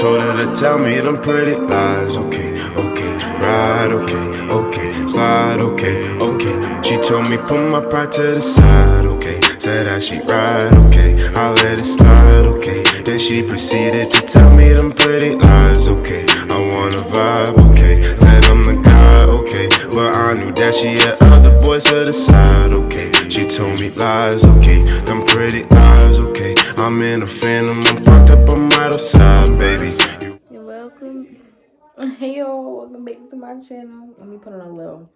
Told her to tell me them pretty lies. Okay, okay, ride, okay, okay, slide, okay, okay. She told me put my pride to the side, okay. Said that she ride, okay, I'll let it slide, okay. Then she proceeded to tell me them pretty lies, okay. I wanna vibe, okay. Said I'm the guy, okay. But I knew that she had other boys to the side, okay. She told me lies, okay. Them pretty lies, okay. I'm in a phantom, I'm parked up, I'm right outside, baby. You're welcome. Hey y'all, welcome back to my channel. Let me put on a little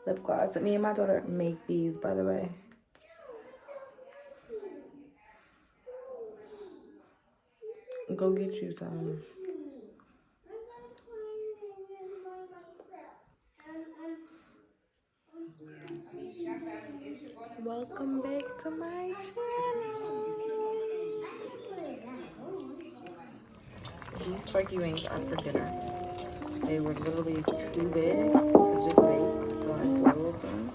lip gloss. Me and my daughter make these, by the way. Go get you some. Welcome back to my channel. These turkey wings are for dinner. They were literally too big to just bake, so I grilled them.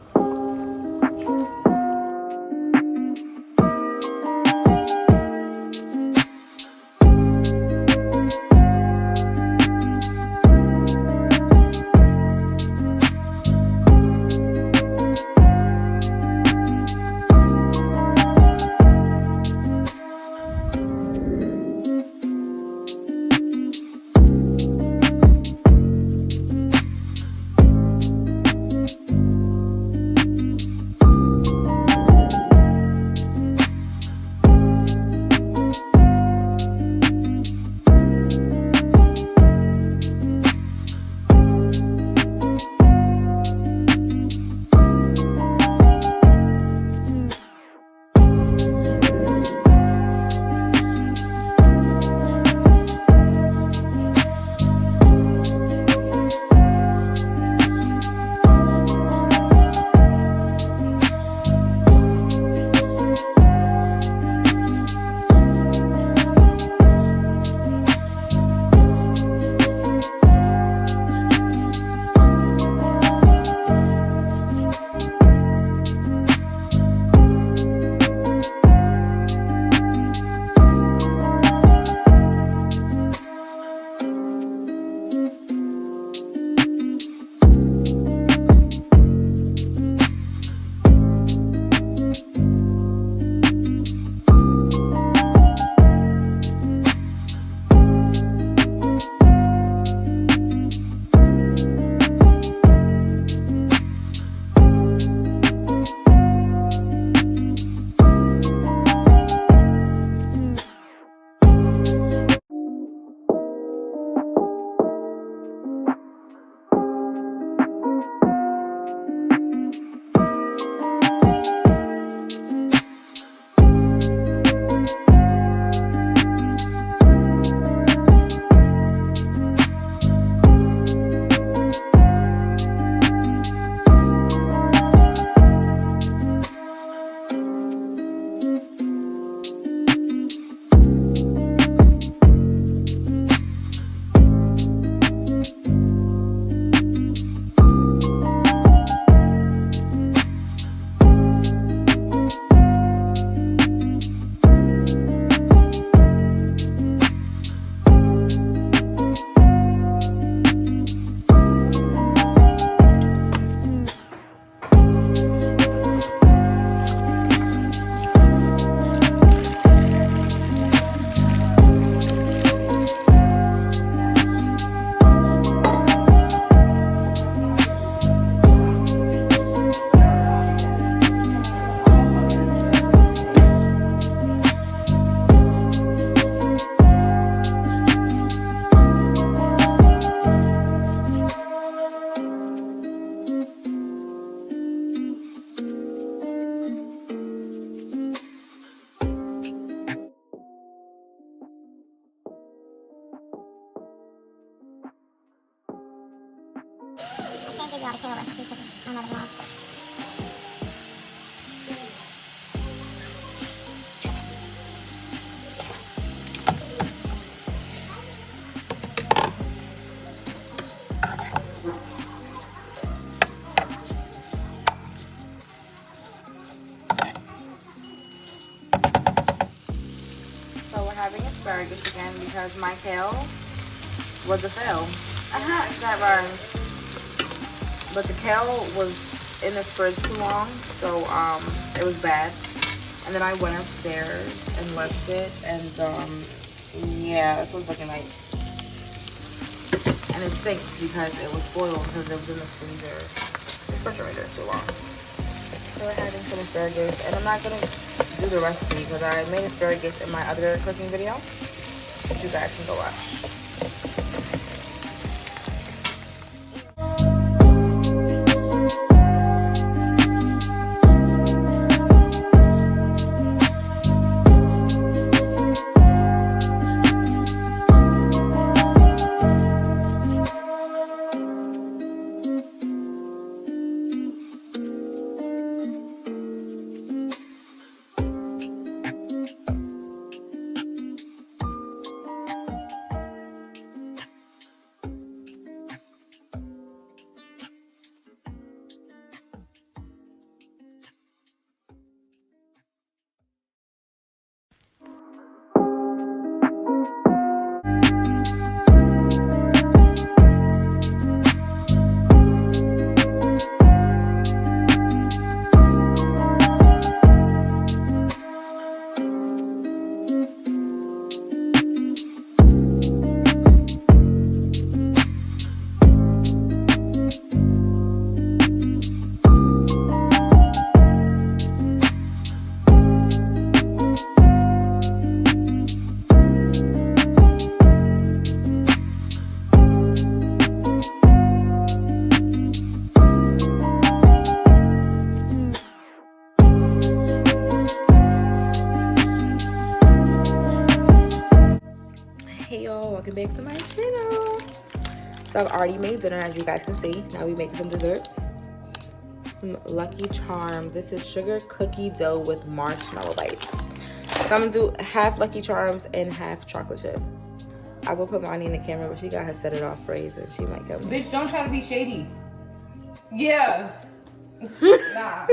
Y'all the kale recipe because I'm at a loss. So we're having asparagus again because my kale was a fail. That rhymes. But the kale was in the fridge too long, so it was bad. And then I went upstairs and left it, and yeah, that's what it's looking like. And it stinks because it was spoiled because it was in the freezer, refrigerator too long. So we're having some asparagus, and I'm not gonna do the recipe because I made asparagus in my other cooking video, but you guys can go watch. Hey y'all, welcome back to my channel. So I've already made dinner, as you guys can see. Now we make some dessert. Some Lucky Charms. This is sugar cookie dough with marshmallow bites. So I'm gonna do half Lucky Charms and half chocolate chip. I will put Monty in the camera, but she got her set it off phrase and she might come. Bitch, don't try to be shady. Yeah. Nah.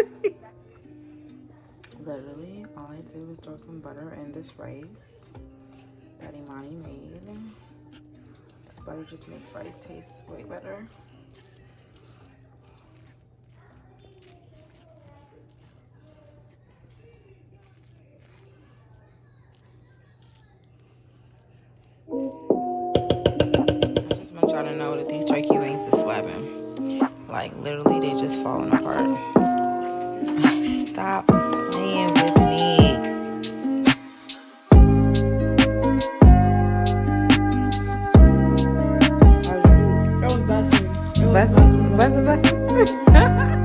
Literally, all I did was throw some butter in this rice that Imani made. This butter just makes rice taste way better. I just want y'all to know that these turkey wings is slapping. Like, literally, they just falling apart. Stop playing with me. Bussin'.